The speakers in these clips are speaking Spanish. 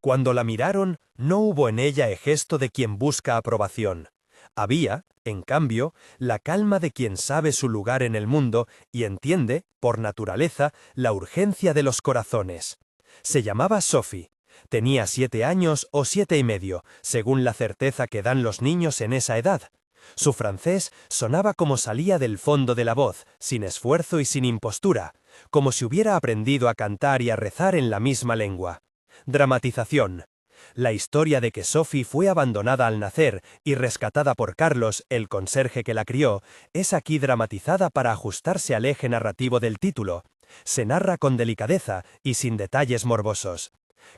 Cuando la miraron, no hubo en ella el gesto de quien busca aprobación. Había, en cambio, la calma de quien sabe su lugar en el mundo y entiende, por naturaleza, la urgencia de los corazones. Se llamaba Sophie. Tenía 7 años o 7 y medio, según la certeza que dan los niños en esa edad. Su francés sonaba como salía del fondo de la voz, sin esfuerzo y sin impostura, como si hubiera aprendido a cantar y a rezar en la misma lengua. Dramatización. La historia de que Sophie fue abandonada al nacer y rescatada por Carlos, el conserje que la crió, es aquí dramatizada para ajustarse al eje narrativo del título. Se narra con delicadeza y sin detalles morbosos.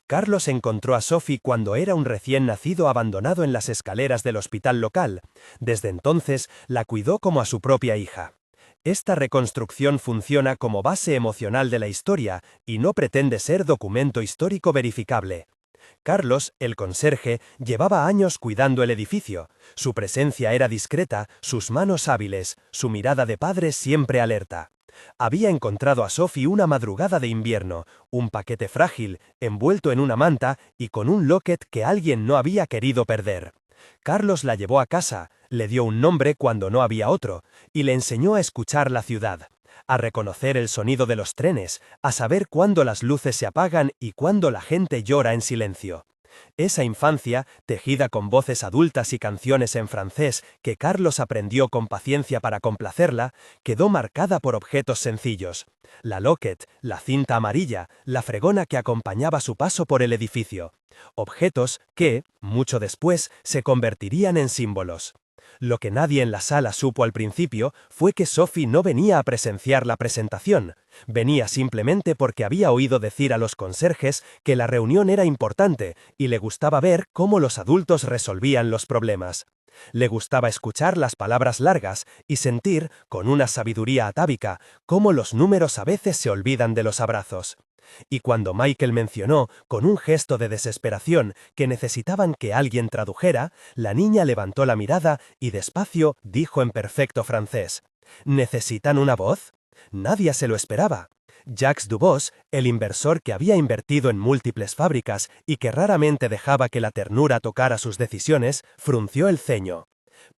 Carlos encontró a Sophie cuando era un recién nacido abandonado en las escaleras del hospital local. Desde entonces la cuidó como a su propia hija. Esta reconstrucción funciona como base emocional de la historia y no pretende ser documento histórico verificable. Carlos, el conserje, llevaba años cuidando el edificio. Su presencia era discreta, sus manos hábiles, su mirada de padre siempre alerta. Había encontrado a Sophie una madrugada de invierno, un paquete frágil, envuelto en una manta y con un locket que alguien no había querido perder. Carlos la llevó a casa, le dio un nombre cuando no había otro, y le enseñó a escuchar la ciudad, a reconocer el sonido de los trenes, a saber cuándo las luces se apagan y cuándo la gente llora en silencio. Esa infancia, tejida con voces adultas y canciones en francés que Carlos aprendió con paciencia para complacerla, quedó marcada por objetos sencillos. La locket, la cinta amarilla, la fregona que acompañaba su paso por el edificio. Objetos que, mucho después, se convertirían en símbolos. Lo que nadie en la sala supo al principio fue que Sophie no venía a presenciar la presentación. Venía simplemente porque había oído decir a los conserjes que la reunión era importante y le gustaba ver cómo los adultos resolvían los problemas. Le gustaba escuchar las palabras largas y sentir, con una sabiduría atávica, cómo los números a veces se olvidan de los abrazos. Y cuando Michael mencionó, con un gesto de desesperación, que necesitaban que alguien tradujera, la niña levantó la mirada y despacio dijo en perfecto francés: ¿necesitan una voz? Nadie se lo esperaba. Jacques Dubos, el inversor que había invertido en múltiples fábricas y que raramente dejaba que la ternura tocara sus decisiones, frunció el ceño.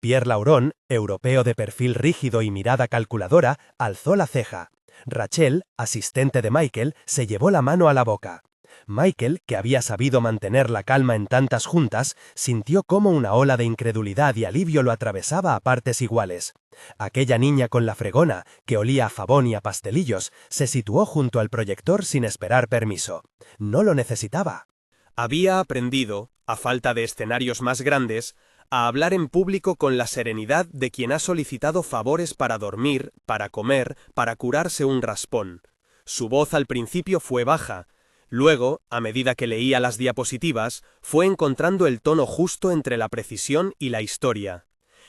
Pierre Lauron, europeo de perfil rígido y mirada calculadora, alzó la ceja. Rachel, asistente de Michael, se llevó la mano a la boca. Michael, que había sabido mantener la calma en tantas juntas, sintió cómo una ola de incredulidad y alivio lo atravesaba a partes iguales. Aquella niña con la fregona, que olía a jabón y a pastelillos, se situó junto al proyector sin esperar permiso. No lo necesitaba. Había aprendido, a falta de escenarios más grandes, a hablar en público con la serenidad de quien ha solicitado favores para dormir, para comer, para curarse un raspón. Su voz al principio fue baja. Luego, a medida que leía las diapositivas, fue encontrando el tono justo entre la precisión y la historia.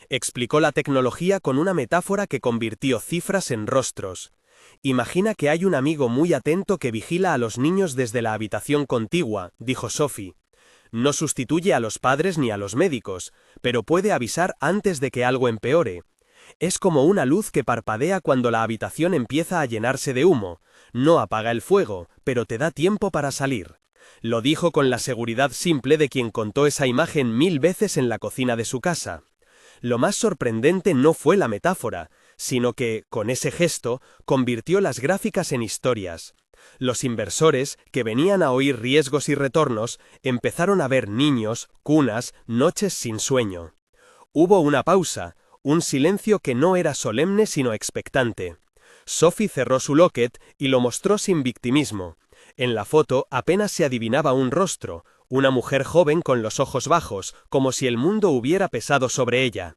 Explicó la tecnología con una metáfora que convirtió cifras en rostros. Imagina que hay un amigo muy atento que vigila a los niños desde la habitación contigua, dijo Sophie. No sustituye a los padres ni a los médicos, pero puede avisar antes de que algo empeore. Es como una luz que parpadea cuando la habitación empieza a llenarse de humo. No apaga el fuego, pero te da tiempo para salir. Lo dijo con la seguridad simple de quien contó esa imagen 1000 veces en la cocina de su casa. Lo más sorprendente no fue la metáfora, sino que, con ese gesto, convirtió las gráficas en historias. Los inversores, que venían a oír riesgos y retornos, empezaron a ver niños, cunas, noches sin sueño. Hubo una pausa, un silencio que no era solemne sino expectante. Sophie cerró su locket y lo mostró sin victimismo. En la foto apenas se adivinaba un rostro, una mujer joven con los ojos bajos, como si el mundo hubiera pesado sobre ella.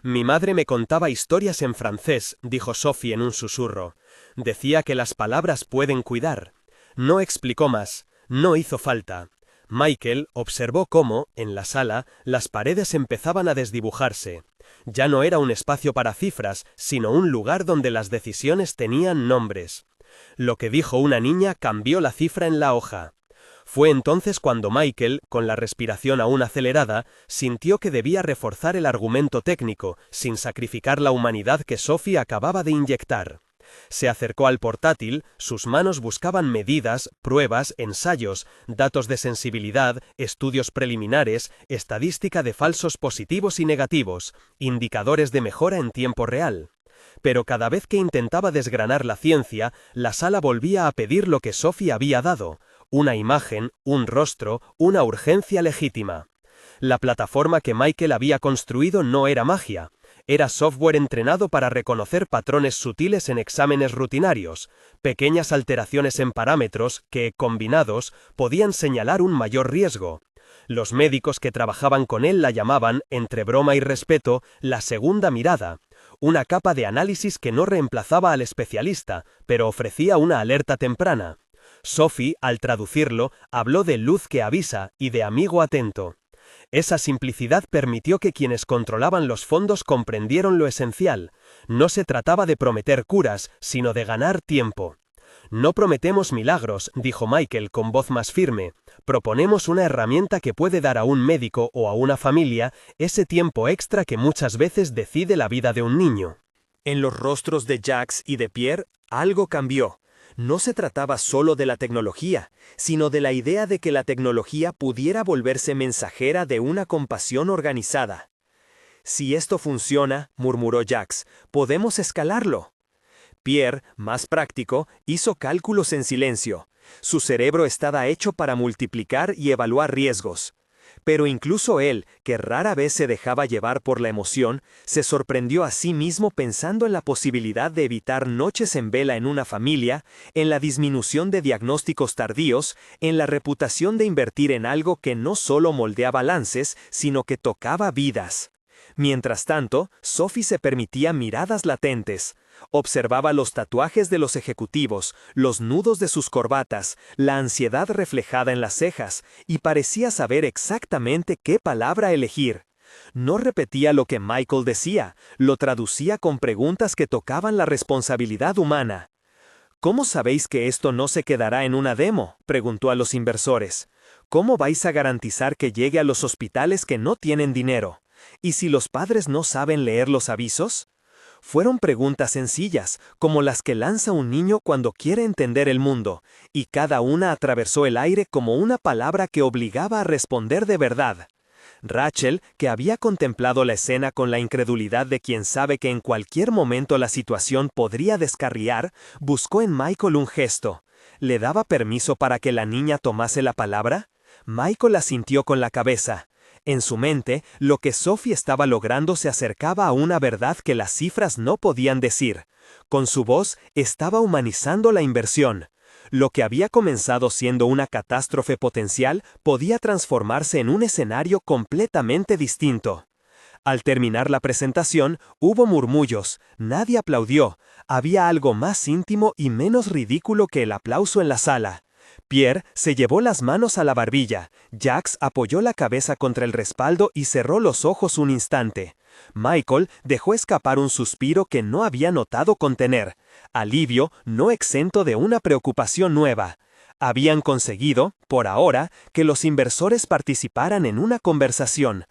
Mi madre me contaba historias en francés, dijo Sophie en un susurro. Decía que las palabras pueden cuidar. No explicó más, no hizo falta. Michael observó cómo, en la sala, las paredes empezaban a desdibujarse. Ya no era un espacio para cifras, sino un lugar donde las decisiones tenían nombres. Lo que dijo una niña cambió la cifra en la hoja. Fue entonces cuando Michael, con la respiración aún acelerada, sintió que debía reforzar el argumento técnico, sin sacrificar la humanidad que Sophie acababa de inyectar. Se acercó al portátil, sus manos buscaban medidas, pruebas, ensayos, datos de sensibilidad, estudios preliminares, estadística de falsos positivos y negativos, indicadores de mejora en tiempo real. Pero cada vez que intentaba desgranar la ciencia, la sala volvía a pedir lo que Sophie había dado: una imagen, un rostro, una urgencia legítima. La plataforma que Michael había construido no era magia. Era software entrenado para reconocer patrones sutiles en exámenes rutinarios, pequeñas alteraciones en parámetros que, combinados, podían señalar un mayor riesgo. Los médicos que trabajaban con él la llamaban, entre broma y respeto, la segunda mirada, una capa de análisis que no reemplazaba al especialista, pero ofrecía una alerta temprana. Sophie, al traducirlo, habló de luz que avisa y de amigo atento. Esa simplicidad permitió que quienes controlaban los fondos comprendieran lo esencial. No se trataba de prometer curas, sino de ganar tiempo. No prometemos milagros, dijo Michael con voz más firme. Proponemos una herramienta que puede dar a un médico o a una familia ese tiempo extra que muchas veces decide la vida de un niño. En los rostros de Jacques y de Pierre, algo cambió. No se trataba solo de la tecnología, sino de la idea de que la tecnología pudiera volverse mensajera de una compasión organizada. Si esto funciona, murmuró Jacques, podemos escalarlo. Pierre, más práctico, hizo cálculos en silencio. Su cerebro estaba hecho para multiplicar y evaluar riesgos. Pero incluso él, que rara vez se dejaba llevar por la emoción, se sorprendió a sí mismo pensando en la posibilidad de evitar noches en vela en una familia, en la disminución de diagnósticos tardíos, en la reputación de invertir en algo que no solo moldeaba lances, sino que tocaba vidas. Mientras tanto, Sophie se permitía miradas latentes. Observaba los tatuajes de los ejecutivos, los nudos de sus corbatas, la ansiedad reflejada en las cejas, y parecía saber exactamente qué palabra elegir. No repetía lo que Michael decía, lo traducía con preguntas que tocaban la responsabilidad humana. ¿Cómo sabéis que esto no se quedará en una demo?, preguntó a los inversores. ¿Cómo vais a garantizar que llegue a los hospitales que no tienen dinero? ¿Y si los padres no saben leer los avisos? Fueron preguntas sencillas, como las que lanza un niño cuando quiere entender el mundo, y cada una atravesó el aire como una palabra que obligaba a responder de verdad. Rachel, que había contemplado la escena con la incredulidad de quien sabe que en cualquier momento la situación podría descarriar, buscó en Michael un gesto. ¿Le daba permiso para que la niña tomase la palabra? Michael asintió con la cabeza. En su mente, lo que Sophie estaba logrando se acercaba a una verdad que las cifras no podían decir. Con su voz, estaba humanizando la inversión. Lo que había comenzado siendo una catástrofe potencial podía transformarse en un escenario completamente distinto. Al terminar la presentación, hubo murmullos, nadie aplaudió. Había algo más íntimo y menos ridículo que el aplauso en la sala. Pierre se llevó las manos a la barbilla, Jacques apoyó la cabeza contra el respaldo y cerró los ojos un instante. Michael dejó escapar un suspiro que no había notado contener, alivio no exento de una preocupación nueva. Habían conseguido, por ahora, que los inversores participaran en una conversación.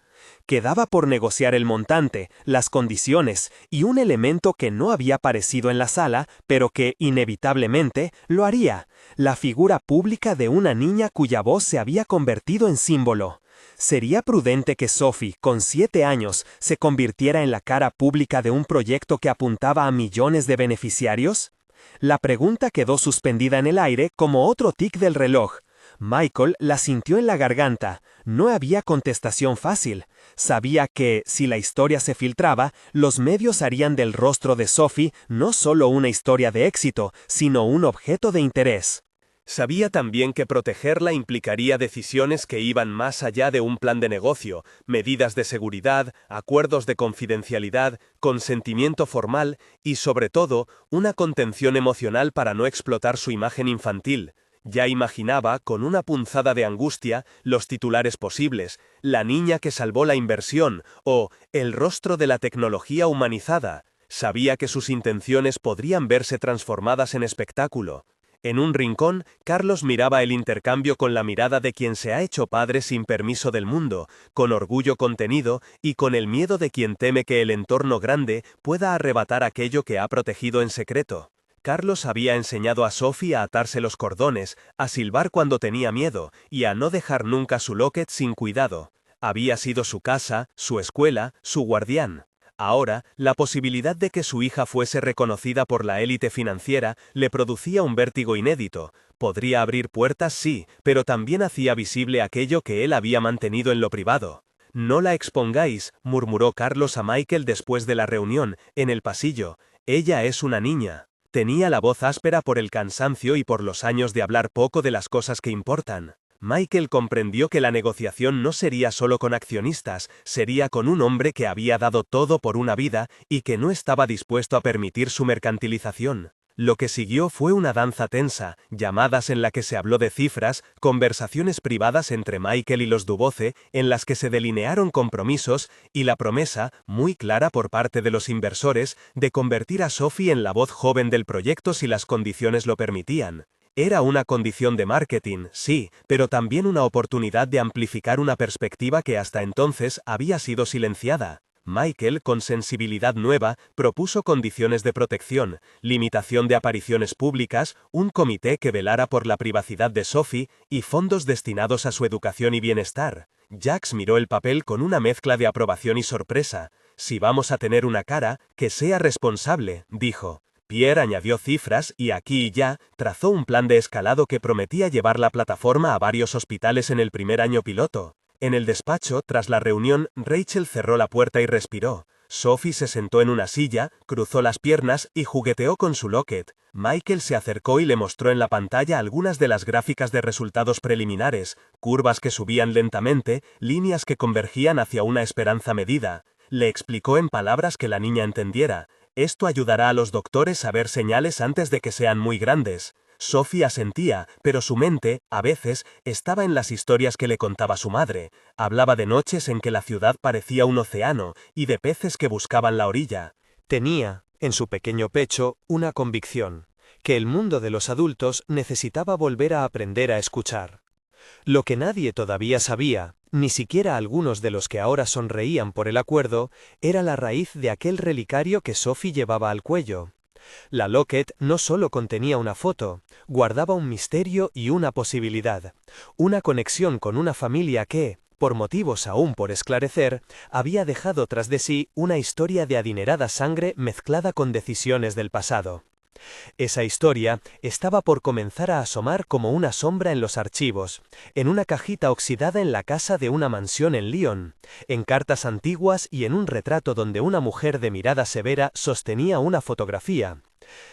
Quedaba por negociar el montante, las condiciones y un elemento que no había aparecido en la sala, pero que, inevitablemente, lo haría: la figura pública de una niña cuya voz se había convertido en símbolo. ¿Sería prudente que Sophie, con 7 años, se convirtiera en la cara pública de un proyecto que apuntaba a millones de beneficiarios? La pregunta quedó suspendida en el aire como otro tic del reloj. Michael la sintió en la garganta. No había contestación fácil. Sabía que, si la historia se filtraba, los medios harían del rostro de Sophie no solo una historia de éxito, sino un objeto de interés. Sabía también que protegerla implicaría decisiones que iban más allá de un plan de negocio, medidas de seguridad, acuerdos de confidencialidad, consentimiento formal y, sobre todo, una contención emocional para no explotar su imagen infantil. Ya imaginaba, con una punzada de angustia, los titulares posibles: la niña que salvó la inversión o el rostro de la tecnología humanizada. Sabía que sus intenciones podrían verse transformadas en espectáculo. En un rincón, Carlos miraba el intercambio con la mirada de quien se ha hecho padre sin permiso del mundo, con orgullo contenido y con el miedo de quien teme que el entorno grande pueda arrebatar aquello que ha protegido en secreto. Carlos había enseñado a Sophie a atarse los cordones, a silbar cuando tenía miedo y a no dejar nunca su locket sin cuidado. Había sido su casa, su escuela, su guardián. Ahora, la posibilidad de que su hija fuese reconocida por la élite financiera le producía un vértigo inédito. Podría abrir puertas, sí, pero también hacía visible aquello que él había mantenido en lo privado. No la expongáis, murmuró Carlos a Michael después de la reunión, en el pasillo. Ella es una niña. Tenía la voz áspera por el cansancio y por los años de hablar poco de las cosas que importan. Michael comprendió que la negociación no sería solo con accionistas, sería con un hombre que había dado todo por una vida y que no estaba dispuesto a permitir su mercantilización. Lo que siguió fue una danza tensa, llamadas en la que se habló de cifras, conversaciones privadas entre Michael y los Duboce, en las que se delinearon compromisos, y la promesa, muy clara por parte de los inversores, de convertir a Sophie en la voz joven del proyecto si las condiciones lo permitían. Era una condición de marketing, sí, pero también una oportunidad de amplificar una perspectiva que hasta entonces había sido silenciada. Michael, con sensibilidad nueva, propuso condiciones de protección, limitación de apariciones públicas, un comité que velara por la privacidad de Sophie y fondos destinados a su educación y bienestar. Jax miró el papel con una mezcla de aprobación y sorpresa. Si vamos a tener una cara, que sea responsable, dijo. Pierre añadió cifras y aquí y ya trazó un plan de escalado que prometía llevar la plataforma a varios hospitales en el primer año piloto. En el despacho, tras la reunión, Rachel cerró la puerta y respiró. Sophie se sentó en una silla, cruzó las piernas y jugueteó con su locket. Michael se acercó y le mostró en la pantalla algunas de las gráficas de resultados preliminares, curvas que subían lentamente, líneas que convergían hacia una esperanza medida. Le explicó en palabras que la niña entendiera. Esto ayudará a los doctores a ver señales antes de que sean muy grandes. Sophie asentía, pero su mente, a veces, estaba en las historias que le contaba su madre. Hablaba de noches en que la ciudad parecía un océano, y de peces que buscaban la orilla. Tenía, en su pequeño pecho, una convicción, que el mundo de los adultos necesitaba volver a aprender a escuchar. Lo que nadie todavía sabía, ni siquiera algunos de los que ahora sonreían por el acuerdo, era la raíz de aquel relicario que Sophie llevaba al cuello. La locket no solo contenía una foto, guardaba un misterio y una posibilidad, una conexión con una familia que, por motivos aún por esclarecer, había dejado tras de sí una historia de adinerada sangre mezclada con decisiones del pasado. Esa historia estaba por comenzar a asomar como una sombra en los archivos, en una cajita oxidada en la casa de una mansión en Lyon, en cartas antiguas y en un retrato donde una mujer de mirada severa sostenía una fotografía.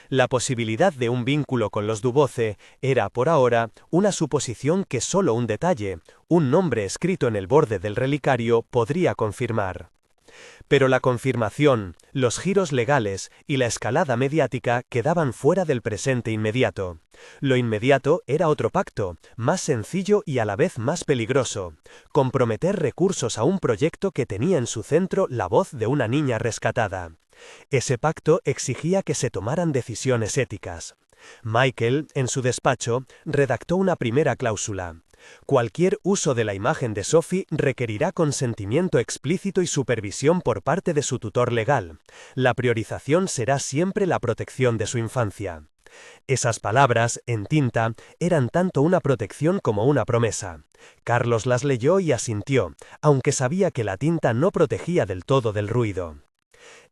La posibilidad de un vínculo con los Duboce era, por ahora, una suposición que solo un detalle, un nombre escrito en el borde del relicario, podría confirmar. Pero la confirmación, los giros legales y la escalada mediática quedaban fuera del presente inmediato. Lo inmediato era otro pacto, más sencillo y a la vez más peligroso: comprometer recursos a un proyecto que tenía en su centro la voz de una niña rescatada. Ese pacto exigía que se tomaran decisiones éticas. Michael, en su despacho, redactó una primera cláusula. Cualquier uso de la imagen de Sophie requerirá consentimiento explícito y supervisión por parte de su tutor legal. La priorización será siempre la protección de su infancia. Esas palabras, en tinta, eran tanto una protección como una promesa. Carlos las leyó y asintió, aunque sabía que la tinta no protegía del todo del ruido.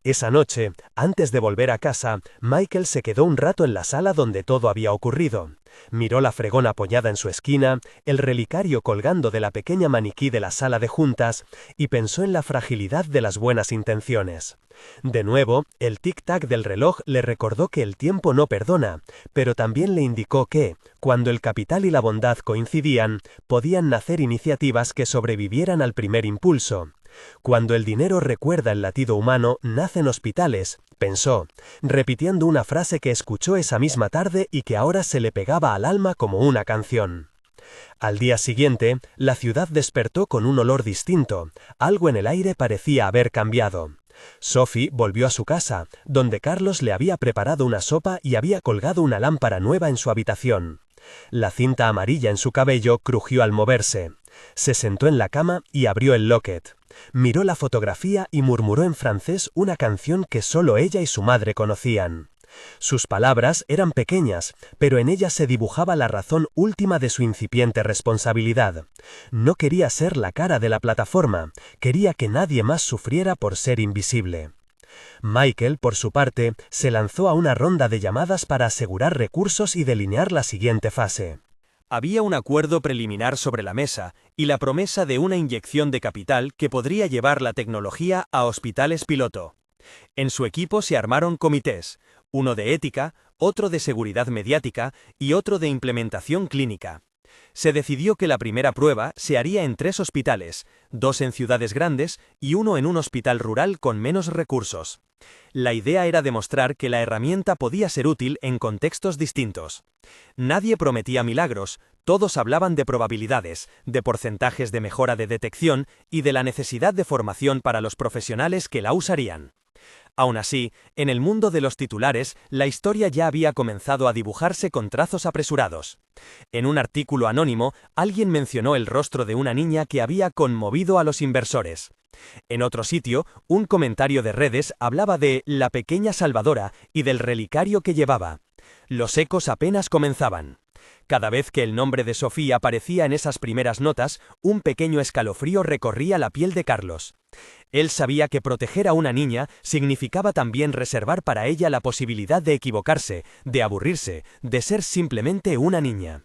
Esa noche, antes de volver a casa, Michael se quedó un rato en la sala donde todo había ocurrido. Miró la fregona apoyada en su esquina, el relicario colgando de la pequeña maniquí de la sala de juntas, y pensó en la fragilidad de las buenas intenciones. De nuevo, el tic-tac del reloj le recordó que el tiempo no perdona, pero también le indicó que, cuando el capital y la bondad coincidían, podían nacer iniciativas que sobrevivieran al primer impulso. Cuando el dinero recuerda el latido humano, nacen hospitales, pensó, repitiendo una frase que escuchó esa misma tarde y que ahora se le pegaba al alma como una canción. Al día siguiente, la ciudad despertó con un olor distinto, algo en el aire parecía haber cambiado. Sophie volvió a su casa, donde Carlos le había preparado una sopa y había colgado una lámpara nueva en su habitación. La cinta amarilla en su cabello crujió al moverse. Se sentó en la cama y abrió el locket. Miró la fotografía y murmuró en francés una canción que solo ella y su madre conocían. Sus palabras eran pequeñas, pero en ellas se dibujaba la razón última de su incipiente responsabilidad. No quería ser la cara de la plataforma, quería que nadie más sufriera por ser invisible. Michael, por su parte, se lanzó a una ronda de llamadas para asegurar recursos y delinear la siguiente fase. Había un acuerdo preliminar sobre la mesa y la promesa de una inyección de capital que podría llevar la tecnología a hospitales piloto. En su equipo se armaron comités, uno de ética, otro de seguridad mediática y otro de implementación clínica. Se decidió que la primera prueba se haría en 3 hospitales, 2 en ciudades grandes y uno en un hospital rural con menos recursos. La idea era demostrar que la herramienta podía ser útil en contextos distintos. Nadie prometía milagros, todos hablaban de probabilidades, de porcentajes de mejora de detección y de la necesidad de formación para los profesionales que la usarían. Aún así, en el mundo de los titulares, la historia ya había comenzado a dibujarse con trazos apresurados. En un artículo anónimo, alguien mencionó el rostro de una niña que había conmovido a los inversores. En otro sitio, un comentario de redes hablaba de la pequeña salvadora y del relicario que llevaba. Los ecos apenas comenzaban. Cada vez que el nombre de Sophie aparecía en esas primeras notas, un pequeño escalofrío recorría la piel de Carlos. Él sabía que proteger a una niña significaba también reservar para ella la posibilidad de equivocarse, de aburrirse, de ser simplemente una niña.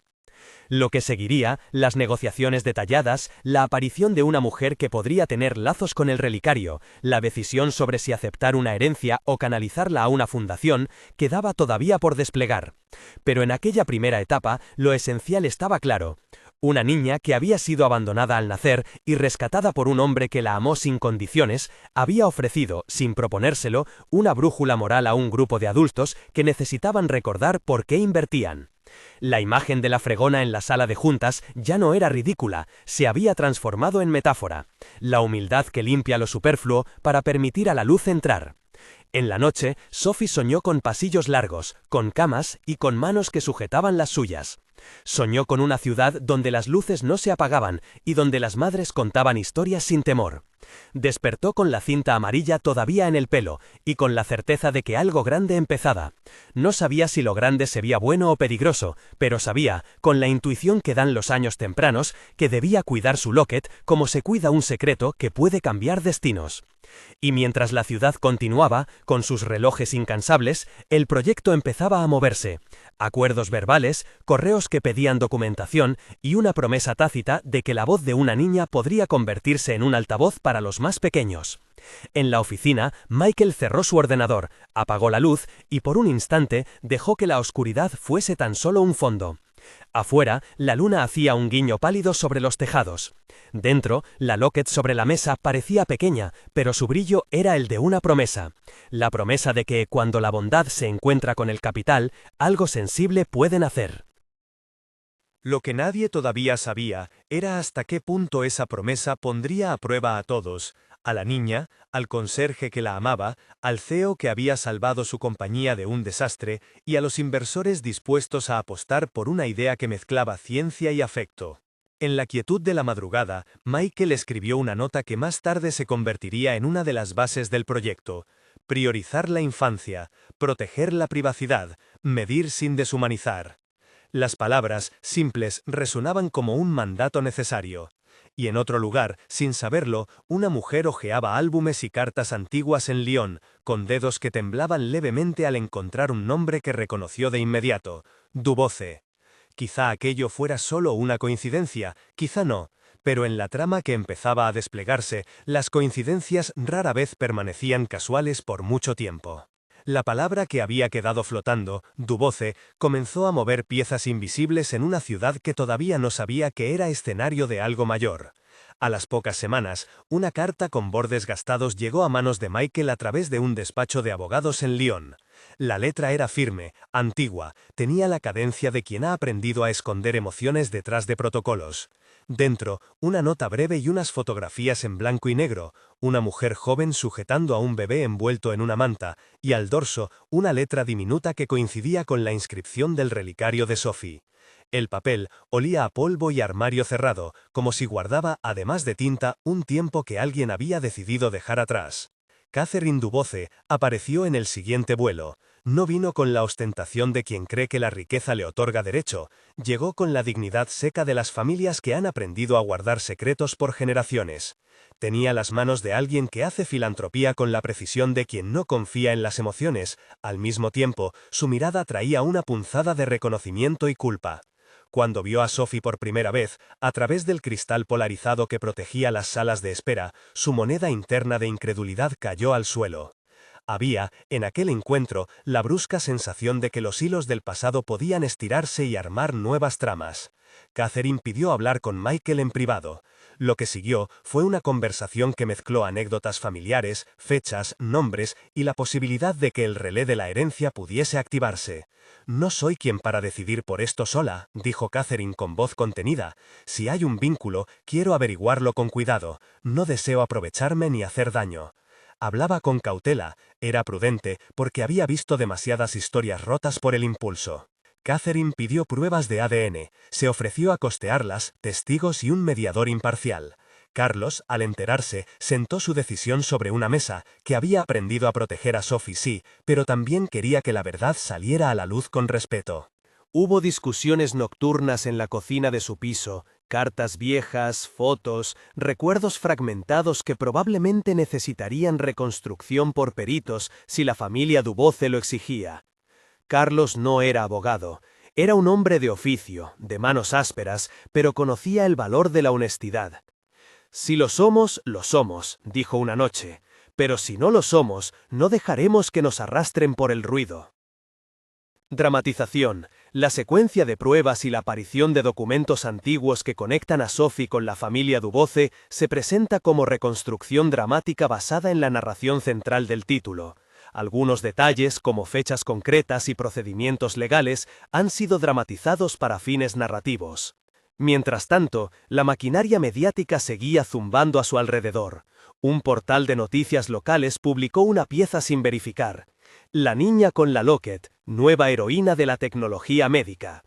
Lo que seguiría, las negociaciones detalladas, la aparición de una mujer que podría tener lazos con el relicario, la decisión sobre si aceptar una herencia o canalizarla a una fundación, quedaba todavía por desplegar. Pero en aquella primera etapa, lo esencial estaba claro. Una niña que había sido abandonada al nacer y rescatada por un hombre que la amó sin condiciones, había ofrecido, sin proponérselo, una brújula moral a un grupo de adultos que necesitaban recordar por qué invertían. La imagen de la fregona en la sala de juntas ya no era ridícula, se había transformado en metáfora. La humildad que limpia lo superfluo para permitir a la luz entrar. En la noche, Sophie soñó con pasillos largos, con camas y con manos que sujetaban las suyas. Soñó con una ciudad donde las luces no se apagaban y donde las madres contaban historias sin temor. Despertó con la cinta amarilla todavía en el pelo y con la certeza de que algo grande empezaba. No sabía si lo grande sería bueno o peligroso, pero sabía, con la intuición que dan los años tempranos, que debía cuidar su locket como se cuida un secreto que puede cambiar destinos. Y mientras la ciudad continuaba, con sus relojes incansables, el proyecto empezaba a moverse. Acuerdos verbales, correos que pedían documentación y una promesa tácita de que la voz de una niña podría convertirse en un altavoz para los más pequeños. En la oficina, Michael cerró su ordenador, apagó la luz y por un instante dejó que la oscuridad fuese tan solo un fondo. Afuera, la luna hacía un guiño pálido sobre los tejados. Dentro, la locket sobre la mesa parecía pequeña, pero su brillo era el de una promesa. La promesa de que, cuando la bondad se encuentra con el capital, algo sensible puede nacer. Lo que nadie todavía sabía era hasta qué punto esa promesa pondría a prueba a todos, a la niña, al conserje que la amaba, al CEO que había salvado su compañía de un desastre y a los inversores dispuestos a apostar por una idea que mezclaba ciencia y afecto. En la quietud de la madrugada, Michael escribió una nota que más tarde se convertiría en una de las bases del proyecto: priorizar la infancia, proteger la privacidad, medir sin deshumanizar. Las palabras, simples, resonaban como un mandato necesario. Y en otro lugar, sin saberlo, una mujer hojeaba álbumes y cartas antiguas en Lyon, con dedos que temblaban levemente al encontrar un nombre que reconoció de inmediato: Duboce. Quizá aquello fuera solo una coincidencia, quizá no, pero en la trama que empezaba a desplegarse, las coincidencias rara vez permanecían casuales por mucho tiempo. La palabra que había quedado flotando, Duboce, comenzó a mover piezas invisibles en una ciudad que todavía no sabía que era escenario de algo mayor. A las pocas semanas, una carta con bordes gastados llegó a manos de Michael a través de un despacho de abogados en Lyon. La letra era firme, antigua, tenía la cadencia de quien ha aprendido a esconder emociones detrás de protocolos. Dentro, una nota breve y unas fotografías en blanco y negro, una mujer joven sujetando a un bebé envuelto en una manta, y al dorso, una letra diminuta que coincidía con la inscripción del relicario de Sophie. El papel olía a polvo y armario cerrado, como si guardaba, además de tinta, un tiempo que alguien había decidido dejar atrás. Catherine Duboce apareció en el siguiente vuelo. No vino con la ostentación de quien cree que la riqueza le otorga derecho, llegó con la dignidad seca de las familias que han aprendido a guardar secretos por generaciones. Tenía las manos de alguien que hace filantropía con la precisión de quien no confía en las emociones, al mismo tiempo, su mirada traía una punzada de reconocimiento y culpa. Cuando vio a Sophie por primera vez, a través del cristal polarizado que protegía las salas de espera, su moneda interna de incredulidad cayó al suelo. Había, en aquel encuentro, la brusca sensación de que los hilos del pasado podían estirarse y armar nuevas tramas. Catherine pidió hablar con Michael en privado. Lo que siguió fue una conversación que mezcló anécdotas familiares, fechas, nombres y la posibilidad de que el relé de la herencia pudiese activarse. «No soy quien para decidir por esto sola», dijo Catherine con voz contenida. «Si hay un vínculo, quiero averiguarlo con cuidado. No deseo aprovecharme ni hacer daño». Hablaba con cautela, era prudente, porque había visto demasiadas historias rotas por el impulso. Catherine pidió pruebas de ADN, se ofreció a costearlas, testigos y un mediador imparcial. Carlos, al enterarse, sentó su decisión sobre una mesa, que había aprendido a proteger a Sophie, sí, pero también quería que la verdad saliera a la luz con respeto. Hubo discusiones nocturnas en la cocina de su piso, cartas viejas, fotos, recuerdos fragmentados que probablemente necesitarían reconstrucción por peritos si la familia Duboce lo exigía. Carlos no era abogado, era un hombre de oficio, de manos ásperas, pero conocía el valor de la honestidad. «Si lo somos, dijo una noche, pero si no lo somos, no dejaremos que nos arrastren por el ruido». Dramatización. La secuencia de pruebas y la aparición de documentos antiguos que conectan a Sophie con la familia Duboce se presenta como reconstrucción dramática basada en la narración central del título. Algunos detalles, como fechas concretas y procedimientos legales, han sido dramatizados para fines narrativos. Mientras tanto, la maquinaria mediática seguía zumbando a su alrededor. Un portal de noticias locales publicó una pieza sin verificar. «La niña con la Lockett, nueva heroína de la tecnología médica».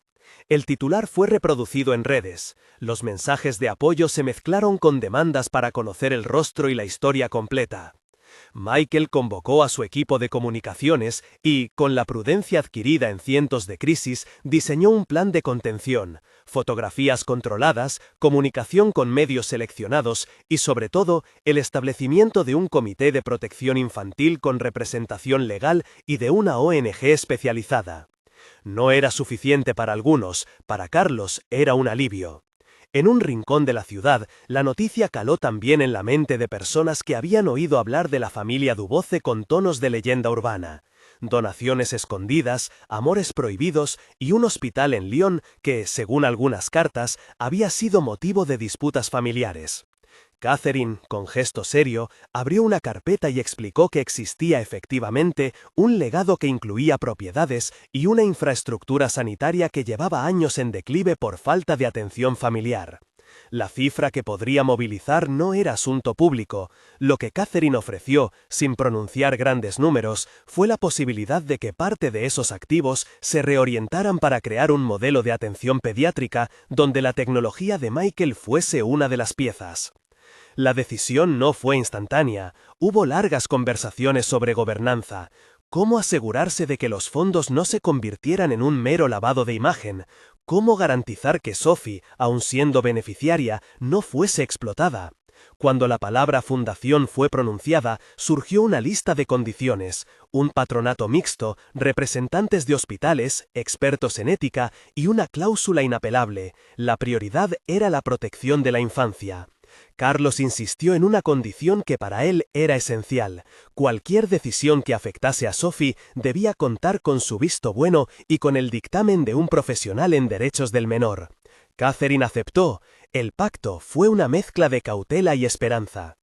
El titular fue reproducido en redes. Los mensajes de apoyo se mezclaron con demandas para conocer el rostro y la historia completa. Michael convocó a su equipo de comunicaciones y, con la prudencia adquirida en cientos de crisis, diseñó un plan de contención, fotografías controladas, comunicación con medios seleccionados y, sobre todo, el establecimiento de un comité de protección infantil con representación legal y de una ONG especializada. No era suficiente para algunos, para Carlos era un alivio. En un rincón de la ciudad, la noticia caló también en la mente de personas que habían oído hablar de la familia Duboce con tonos de leyenda urbana. Donaciones escondidas, amores prohibidos y un hospital en Lyon que, según algunas cartas, había sido motivo de disputas familiares. Catherine, con gesto serio, abrió una carpeta y explicó que existía efectivamente un legado que incluía propiedades y una infraestructura sanitaria que llevaba años en declive por falta de atención familiar. La cifra que podría movilizar no era asunto público. Lo que Catherine ofreció, sin pronunciar grandes números, fue la posibilidad de que parte de esos activos se reorientaran para crear un modelo de atención pediátrica donde la tecnología de Michael fuese una de las piezas. La decisión no fue instantánea, hubo largas conversaciones sobre gobernanza. ¿Cómo asegurarse de que los fondos no se convirtieran en un mero lavado de imagen? ¿Cómo garantizar que Sophie, aun siendo beneficiaria, no fuese explotada? Cuando la palabra fundación fue pronunciada, surgió una lista de condiciones, un patronato mixto, representantes de hospitales, expertos en ética y una cláusula inapelable. La prioridad era la protección de la infancia. Carlos insistió en una condición que para él era esencial. Cualquier decisión que afectase a Sophie debía contar con su visto bueno y con el dictamen de un profesional en derechos del menor. Catherine aceptó. El pacto fue una mezcla de cautela y esperanza.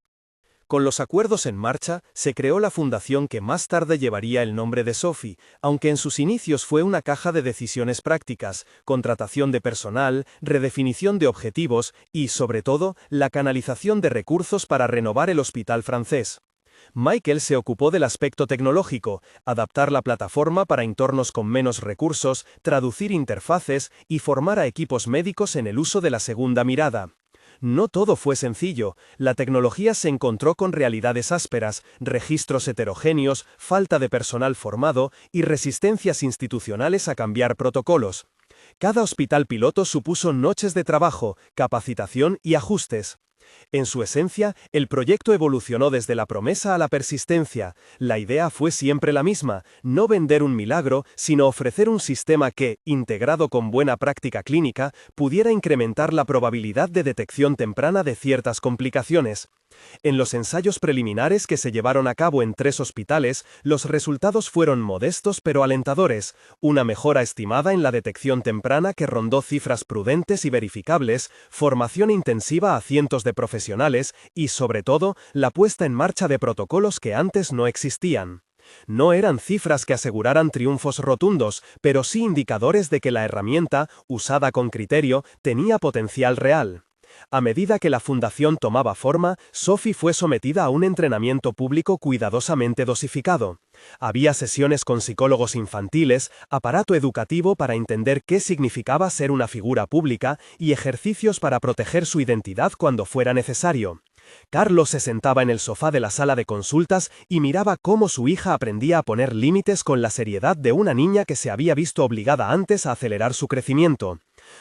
Con los acuerdos en marcha, se creó la fundación que más tarde llevaría el nombre de Sophie, aunque en sus inicios fue una caja de decisiones prácticas, contratación de personal, redefinición de objetivos y, sobre todo, la canalización de recursos para renovar el hospital francés. Michael se ocupó del aspecto tecnológico, adaptar la plataforma para entornos con menos recursos, traducir interfaces y formar a equipos médicos en el uso de la segunda mirada. No todo fue sencillo. La tecnología se encontró con realidades ásperas, registros heterogéneos, falta de personal formado y resistencias institucionales a cambiar protocolos. Cada hospital piloto supuso noches de trabajo, capacitación y ajustes. En su esencia, el proyecto evolucionó desde la promesa a la persistencia. La idea fue siempre la misma, no vender un milagro, sino ofrecer un sistema que, integrado con buena práctica clínica, pudiera incrementar la probabilidad de detección temprana de ciertas complicaciones. En los ensayos preliminares que se llevaron a cabo en 3 hospitales, los resultados fueron modestos pero alentadores, una mejora estimada en la detección temprana que rondó cifras prudentes y verificables, formación intensiva a cientos de profesionales y, sobre todo, la puesta en marcha de protocolos que antes no existían. No eran cifras que aseguraran triunfos rotundos, pero sí indicadores de que la herramienta, usada con criterio, tenía potencial real. A medida que la fundación tomaba forma, Sophie fue sometida a un entrenamiento público cuidadosamente dosificado. Había sesiones con psicólogos infantiles, aparato educativo para entender qué significaba ser una figura pública y ejercicios para proteger su identidad cuando fuera necesario. Carlos se sentaba en el sofá de la sala de consultas y miraba cómo su hija aprendía a poner límites con la seriedad de una niña que se había visto obligada antes a acelerar su crecimiento.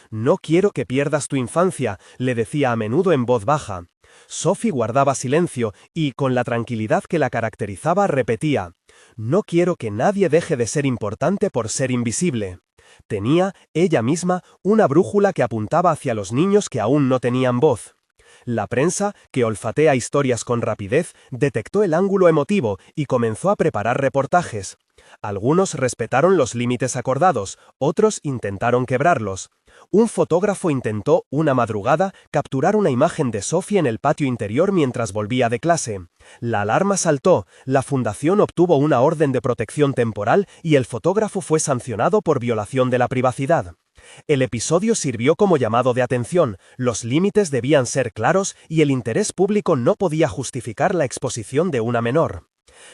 «No quiero que pierdas tu infancia», le decía a menudo en voz baja. Sophie guardaba silencio y, con la tranquilidad que la caracterizaba, repetía: «No quiero que nadie deje de ser importante por ser invisible». Tenía, ella misma, una brújula que apuntaba hacia los niños que aún no tenían voz. La prensa, que olfatea historias con rapidez, detectó el ángulo emotivo y comenzó a preparar reportajes. Algunos respetaron los límites acordados, otros intentaron quebrarlos. Un fotógrafo intentó, una madrugada, capturar una imagen de Sophie en el patio interior mientras volvía de clase. La alarma saltó, la fundación obtuvo una orden de protección temporal y el fotógrafo fue sancionado por violación de la privacidad. El episodio sirvió como llamado de atención, los límites debían ser claros y el interés público no podía justificar la exposición de una menor.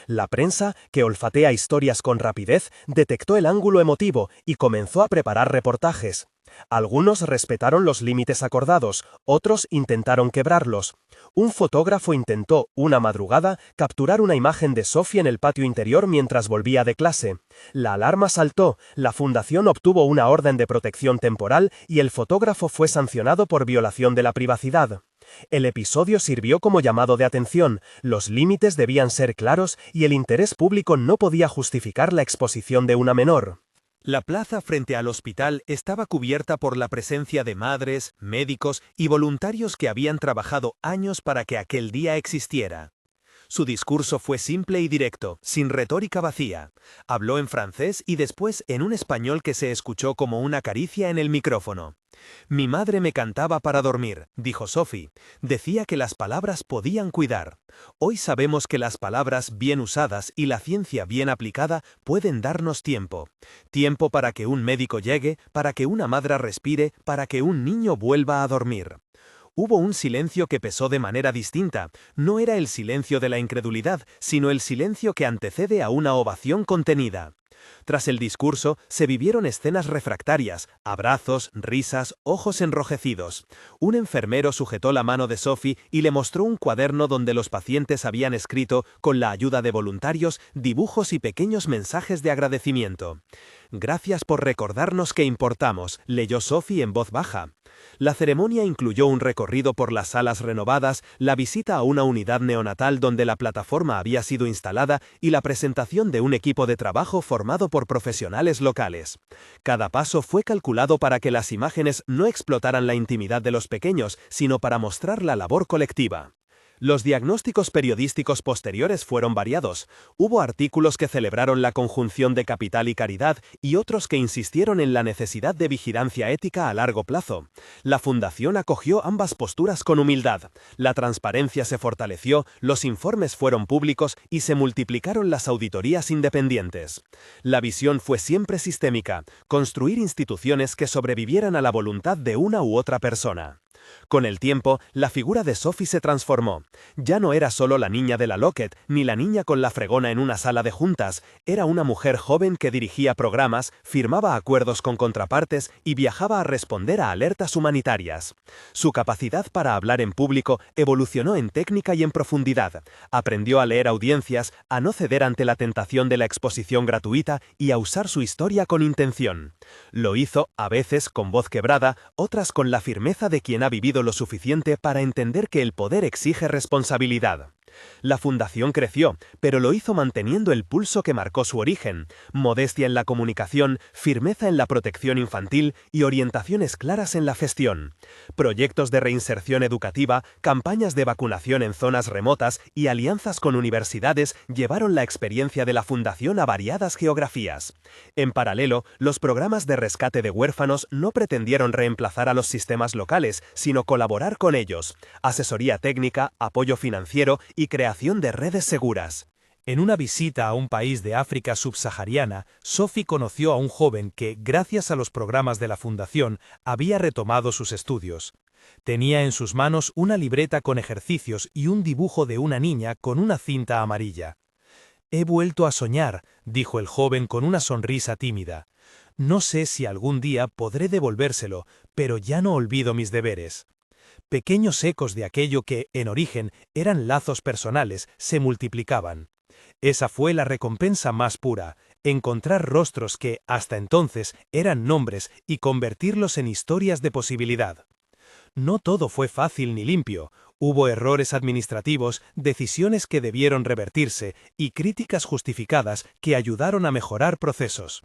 La prensa, que olfatea historias con rapidez, detectó el ángulo emotivo y comenzó a preparar reportajes. Algunos respetaron los límites acordados, otros intentaron quebrarlos. Un fotógrafo intentó, una madrugada, capturar una imagen de Sophie en el patio interior mientras volvía de clase. La alarma saltó, la fundación obtuvo una orden de protección temporal y el fotógrafo fue sancionado por violación de la privacidad. El episodio sirvió como llamado de atención, los límites debían ser claros y el interés público no podía justificar la exposición de una menor. La plaza frente al hospital estaba cubierta por la presencia de madres, médicos y voluntarios que habían trabajado años para que aquel día existiera. Su discurso fue simple y directo, sin retórica vacía. Habló en francés y después en un español que se escuchó como una caricia en el micrófono. «Mi madre me cantaba para dormir», dijo Sophie. «Decía que las palabras podían cuidar. Hoy sabemos que las palabras bien usadas y la ciencia bien aplicada pueden darnos tiempo. Tiempo para que un médico llegue, para que una madre respire, para que un niño vuelva a dormir». Hubo un silencio que pesó de manera distinta. No era el silencio de la incredulidad, sino el silencio que antecede a una ovación contenida. Tras el discurso, se vivieron escenas refractarias, abrazos, risas, ojos enrojecidos. Un enfermero sujetó la mano de Sophie y le mostró un cuaderno donde los pacientes habían escrito, con la ayuda de voluntarios, dibujos y pequeños mensajes de agradecimiento. «Gracias por recordarnos que importamos», leyó Sophie en voz baja. La ceremonia incluyó un recorrido por las salas renovadas, la visita a una unidad neonatal donde la plataforma había sido instalada y la presentación de un equipo de trabajo formado por profesionales locales. Cada paso fue calculado para que las imágenes no explotaran la intimidad de los pequeños, sino para mostrar la labor colectiva. Los diagnósticos periodísticos posteriores fueron variados. Hubo artículos que celebraron la conjunción de capital y caridad y otros que insistieron en la necesidad de vigilancia ética a largo plazo. La fundación acogió ambas posturas con humildad. La transparencia se fortaleció, los informes fueron públicos y se multiplicaron las auditorías independientes. La visión fue siempre sistémica: construir instituciones que sobrevivieran a la voluntad de una u otra persona. Con el tiempo, la figura de Sophie se transformó. Ya no era solo la niña de la Lockett, ni la niña con la fregona en una sala de juntas, era una mujer joven que dirigía programas, firmaba acuerdos con contrapartes y viajaba a responder a alertas humanitarias. Su capacidad para hablar en público evolucionó en técnica y en profundidad. Aprendió a leer audiencias, a no ceder ante la tentación de la exposición gratuita y a usar su historia con intención. Lo hizo, a veces, con voz quebrada, otras con la firmeza de quien ha vivido lo suficiente para entender que el poder exige responsabilidad. La fundación creció, pero lo hizo manteniendo el pulso que marcó su origen: modestia en la comunicación, firmeza en la protección infantil y orientaciones claras en la gestión. Proyectos de reinserción educativa, campañas de vacunación en zonas remotas y alianzas con universidades llevaron la experiencia de la fundación a variadas geografías. En paralelo, los programas de rescate de huérfanos no pretendieron reemplazar a los sistemas locales, sino colaborar con ellos: asesoría técnica, apoyo financiero y creación de redes seguras. En una visita a un país de África subsahariana, Sophie conoció a un joven que, gracias a los programas de la Fundación, había retomado sus estudios. Tenía en sus manos una libreta con ejercicios y un dibujo de una niña con una cinta amarilla. «He vuelto a soñar», dijo el joven con una sonrisa tímida. «No sé si algún día podré devolvérselo, pero ya no olvido mis deberes». Pequeños ecos de aquello que, en origen, eran lazos personales, se multiplicaban. Esa fue la recompensa más pura: encontrar rostros que, hasta entonces, eran nombres y convertirlos en historias de posibilidad. No todo fue fácil ni limpio. Hubo errores administrativos, decisiones que debieron revertirse y críticas justificadas que ayudaron a mejorar procesos.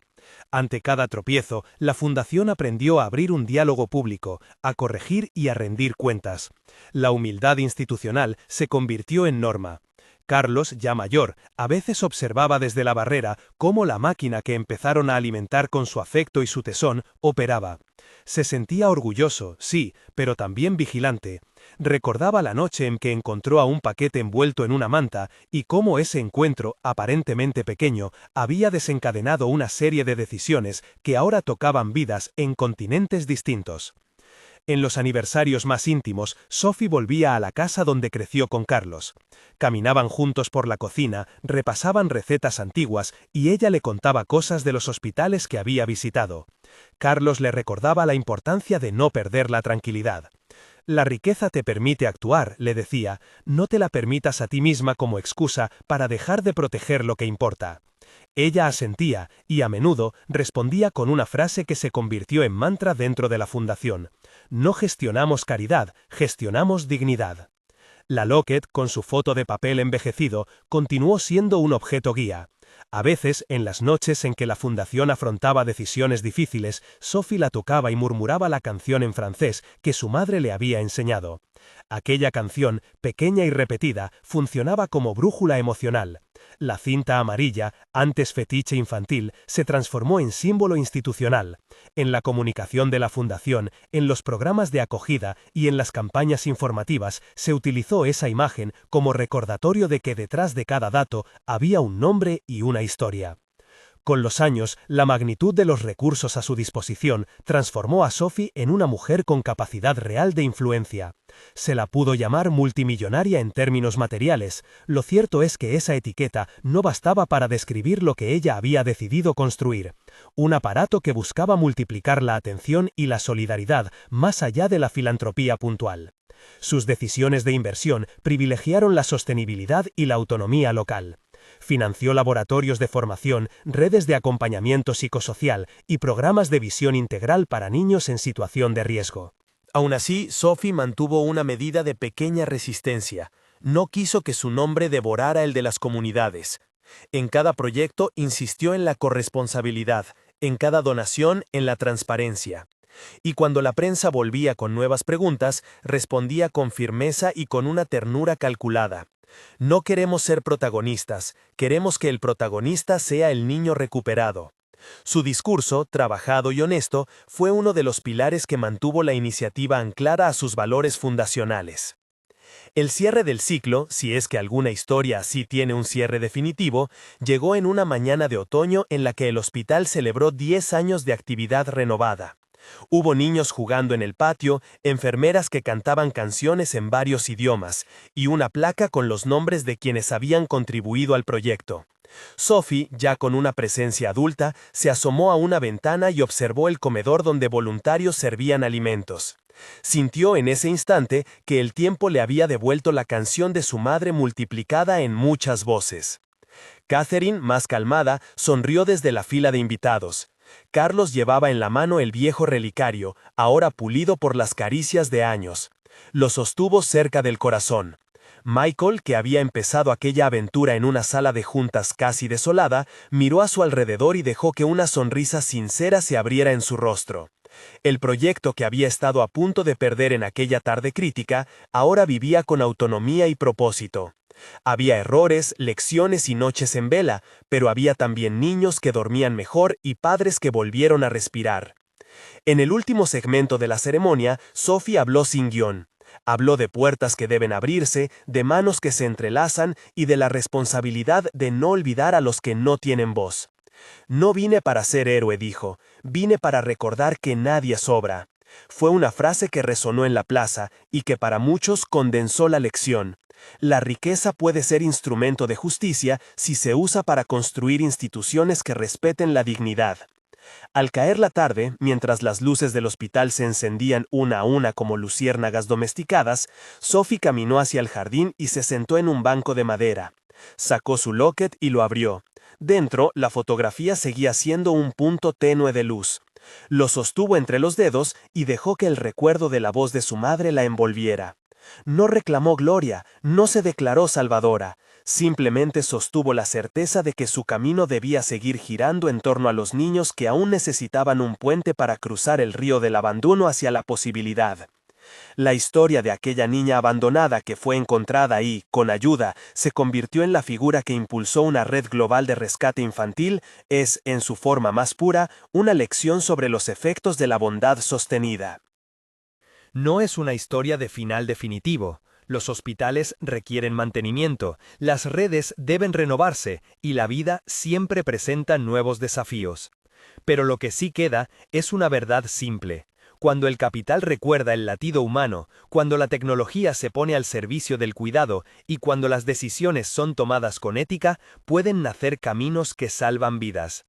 Ante cada tropiezo, la Fundación aprendió a abrir un diálogo público, a corregir y a rendir cuentas. La humildad institucional se convirtió en norma. Carlos, ya mayor, a veces observaba desde la barrera cómo la máquina que empezaron a alimentar con su afecto y su tesón operaba. Se sentía orgulloso, sí, pero también vigilante. Recordaba la noche en que encontró a un paquete envuelto en una manta y cómo ese encuentro, aparentemente pequeño, había desencadenado una serie de decisiones que ahora tocaban vidas en continentes distintos. En los aniversarios más íntimos, Sophie volvía a la casa donde creció con Carlos. Caminaban juntos por la cocina, repasaban recetas antiguas y ella le contaba cosas de los hospitales que había visitado. Carlos le recordaba la importancia de no perder la tranquilidad. «La riqueza te permite actuar», le decía, «no te la permitas a ti misma como excusa para dejar de proteger lo que importa». Ella asentía y, a menudo, respondía con una frase que se convirtió en mantra dentro de la Fundación: «No gestionamos caridad, gestionamos dignidad». La Lockett, con su foto de papel envejecido, continuó siendo un objeto guía. A veces, en las noches en que la Fundación afrontaba decisiones difíciles, Sophie la tocaba y murmuraba la canción en francés que su madre le había enseñado. Aquella canción, pequeña y repetida, funcionaba como brújula emocional. La cinta amarilla, antes fetiche infantil, se transformó en símbolo institucional. En la comunicación de la Fundación, en los programas de acogida y en las campañas informativas se utilizó esa imagen como recordatorio de que detrás de cada dato había un nombre y una historia. Con los años, la magnitud de los recursos a su disposición transformó a Sophie en una mujer con capacidad real de influencia. Se la pudo llamar multimillonaria en términos materiales. Lo cierto es que esa etiqueta no bastaba para describir lo que ella había decidido construir: un aparato que buscaba multiplicar la atención y la solidaridad más allá de la filantropía puntual. Sus decisiones de inversión privilegiaron la sostenibilidad y la autonomía local. Financió laboratorios de formación, redes de acompañamiento psicosocial y programas de visión integral para niños en situación de riesgo. Aún así, Sophie mantuvo una medida de pequeña resistencia. No quiso que su nombre devorara el de las comunidades. En cada proyecto insistió en la corresponsabilidad, en cada donación en la transparencia. Y cuando la prensa volvía con nuevas preguntas, respondía con firmeza y con una ternura calculada: «No queremos ser protagonistas, queremos que el protagonista sea el niño recuperado». Su discurso, trabajado y honesto, fue uno de los pilares que mantuvo la iniciativa anclada a sus valores fundacionales. El cierre del ciclo, si es que alguna historia así tiene un cierre definitivo, llegó en una mañana de otoño en la que el hospital celebró 10 años de actividad renovada. Hubo niños jugando en el patio, enfermeras que cantaban canciones en varios idiomas, y una placa con los nombres de quienes habían contribuido al proyecto. Sophie, ya con una presencia adulta, se asomó a una ventana y observó el comedor donde voluntarios servían alimentos. Sintió en ese instante que el tiempo le había devuelto la canción de su madre multiplicada en muchas voces. Catherine, más calmada, sonrió desde la fila de invitados. Carlos llevaba en la mano el viejo relicario, ahora pulido por las caricias de años. Lo sostuvo cerca del corazón. Michael, que había empezado aquella aventura en una sala de juntas casi desolada, miró a su alrededor y dejó que una sonrisa sincera se abriera en su rostro. El proyecto que había estado a punto de perder en aquella tarde crítica, ahora vivía con autonomía y propósito. Había errores, lecciones y noches en vela, pero había también niños que dormían mejor y padres que volvieron a respirar. En el último segmento de la ceremonia, Sophie habló sin guión. Habló de puertas que deben abrirse, de manos que se entrelazan y de la responsabilidad de no olvidar a los que no tienen voz. No vine para ser héroe, dijo, vine para recordar que nadie sobra. Fue una frase que resonó en la plaza y que para muchos condensó la lección. La riqueza puede ser instrumento de justicia si se usa para construir instituciones que respeten la dignidad. Al caer la tarde, mientras las luces del hospital se encendían una a una como luciérnagas domesticadas, Sophie caminó hacia el jardín y se sentó en un banco de madera. Sacó su locket y lo abrió. Dentro, la fotografía seguía siendo un punto tenue de luz. Lo sostuvo entre los dedos y dejó que el recuerdo de la voz de su madre la envolviera. No reclamó gloria, no se declaró salvadora, simplemente sostuvo la certeza de que su camino debía seguir girando en torno a los niños que aún necesitaban un puente para cruzar el río del abandono hacia la posibilidad. La historia de aquella niña abandonada que fue encontrada y, con ayuda, se convirtió en la figura que impulsó una red global de rescate infantil es, en su forma más pura, una lección sobre los efectos de la bondad sostenida. No es una historia de final definitivo. Los hospitales requieren mantenimiento, las redes deben renovarse y la vida siempre presenta nuevos desafíos. Pero lo que sí queda es una verdad simple. Cuando el capital recuerda el latido humano, cuando la tecnología se pone al servicio del cuidado y cuando las decisiones son tomadas con ética, pueden nacer caminos que salvan vidas.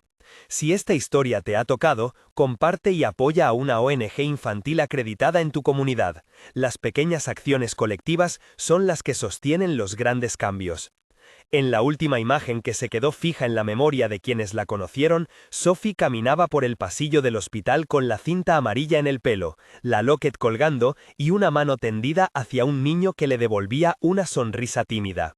Si esta historia te ha tocado, comparte y apoya a una ONG infantil acreditada en tu comunidad. Las pequeñas acciones colectivas son las que sostienen los grandes cambios. En la última imagen que se quedó fija en la memoria de quienes la conocieron, Sophie caminaba por el pasillo del hospital con la cinta amarilla en el pelo, la locket colgando y una mano tendida hacia un niño que le devolvía una sonrisa tímida.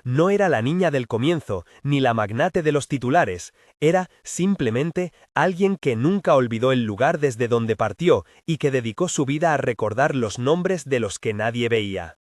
No era la niña del comienzo, ni la magnate de los titulares, era, simplemente, alguien que nunca olvidó el lugar desde donde partió y que dedicó su vida a recordar los nombres de los que nadie veía.